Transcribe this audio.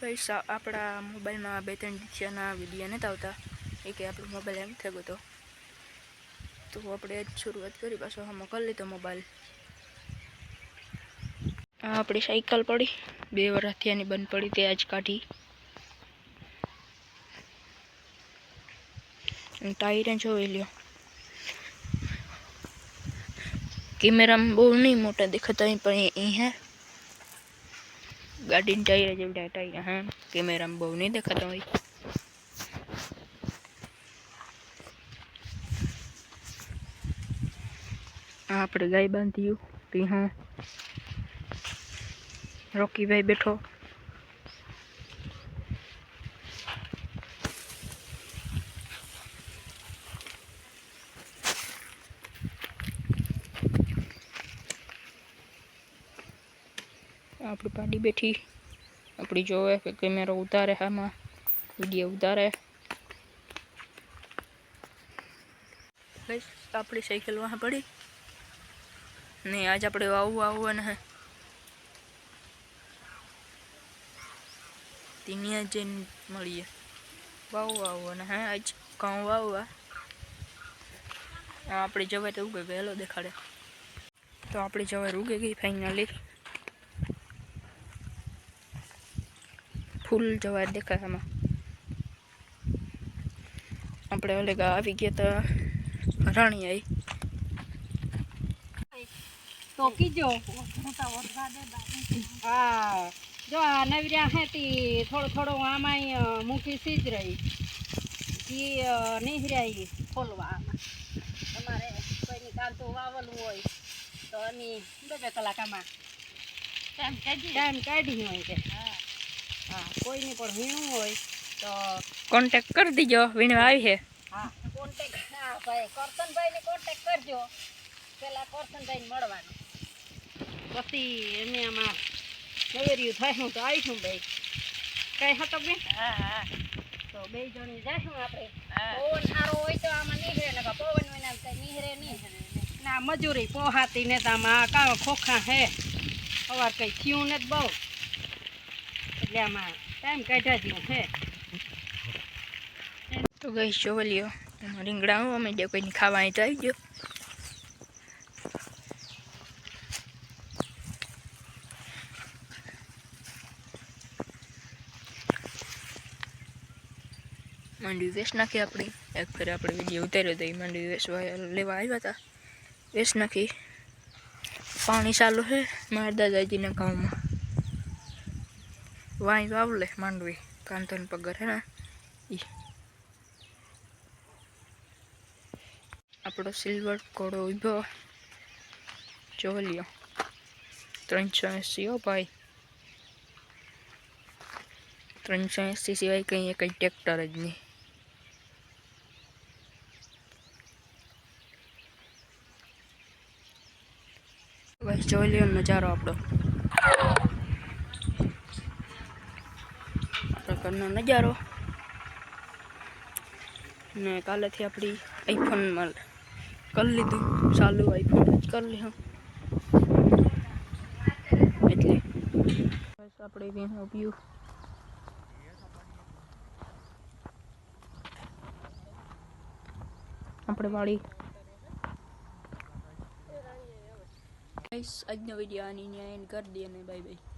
Guys आपड़ा mobile में 2-3 दिवसना video नहीं आता एक आप मोबाइल एम थे गो तो अपने शुरुआत करी पाछो हम कर ली तो मोबाइल अपनी साइकल पड़ी 2 वर्ष थी बंद पड़ी ते आज काढ़ी टायर जो लियो कैमरा में बहुत नहीं मोटा दिखता पर ये है गाड़ी टायर जो टायर हाँ कैमरा में बहुत नहीं दिखता भाई आप गाय बांधी तो हाँ रॉकी भाई बैठो अपनी पाड़ी बैठी अपनी जो है कि कैमरा उतारे हाँ मां वीडियो उतारे अपनी साइकिल वहाँ पड़ी नहीं आज अपने वाव आवन है तीनिया जैन मळीए वाव आवन है आज कहूँ वाव अपनी जवाय तो उगे गए देखाड़े तो अपनी जवाय उगे गई फाइनली फूल जवाय देखा हम अपने ओले आई गया तो राणी आई तो कीजो हाँ जो आ नवीरिया है ती थोड़ो थोड़ो आमा मूठी सीज रही जी नहीं रही खोलवा તમારે કોઈની કાંતો વાવલું હોય તો અમે 2 કલાકમાં ટાઈમ કાઢી હોય કે હા કોઈની પણ વીણું હોય તો કોન્ટેક્ટ કરી દીજો વીણવા આવી છે હા કોન્ટેક્ટ હા ભાઈ કરશનભાઈને કોન્ટેક્ટ કરજો પેલા કરશનભાઈને મળવાનું પછી એમે આમાં નવેરિયું થાય તો આવીશું ભાઈ કઈ હતો બેન હા હા તો 2 જણી જાશું આપણે પવન સારો હોય તો આમાં નીકળે ને પવન વિના કઈ નીકળે નહીં ના મજૂરી પોહાતી ને આમાં કા ખોખા હે સવાર કઈ થયું ને બહુ એટલે આમાં ટાઈમ કાઢ્યા જેવું હે तो गई जो लियो રીંગણા અમે જે કોઈ ખાવા તો આવી ગયો मंडी वेच नाखी अपनी एक फेर अपने वीडियो उतार्यो तो मंडी वेचवा लेवा आव्या था वेच नाखी पानी चालू है मार दादाजी ने गाँव में वाई वावले मांडवी कांतन पगर है ना अपनो सिल्वर कोड़ो उभो जो लियो 380 हो भाई 380 सिवाय कहीं कई ट्रेक्टर ज नहीं बस जो लियो नजारो अपनो करना नजारो ने काले थी अपनी आईफोन में कर लीधु चालू आईफोन कर ली हाँ એટલે બસ આપણે બેનો વ્યૂ આપણે વાળી ગાઈસ આજનો વિડિયો આની ન્યાય એન્ડ કરી દઈએ ને બાય બાય।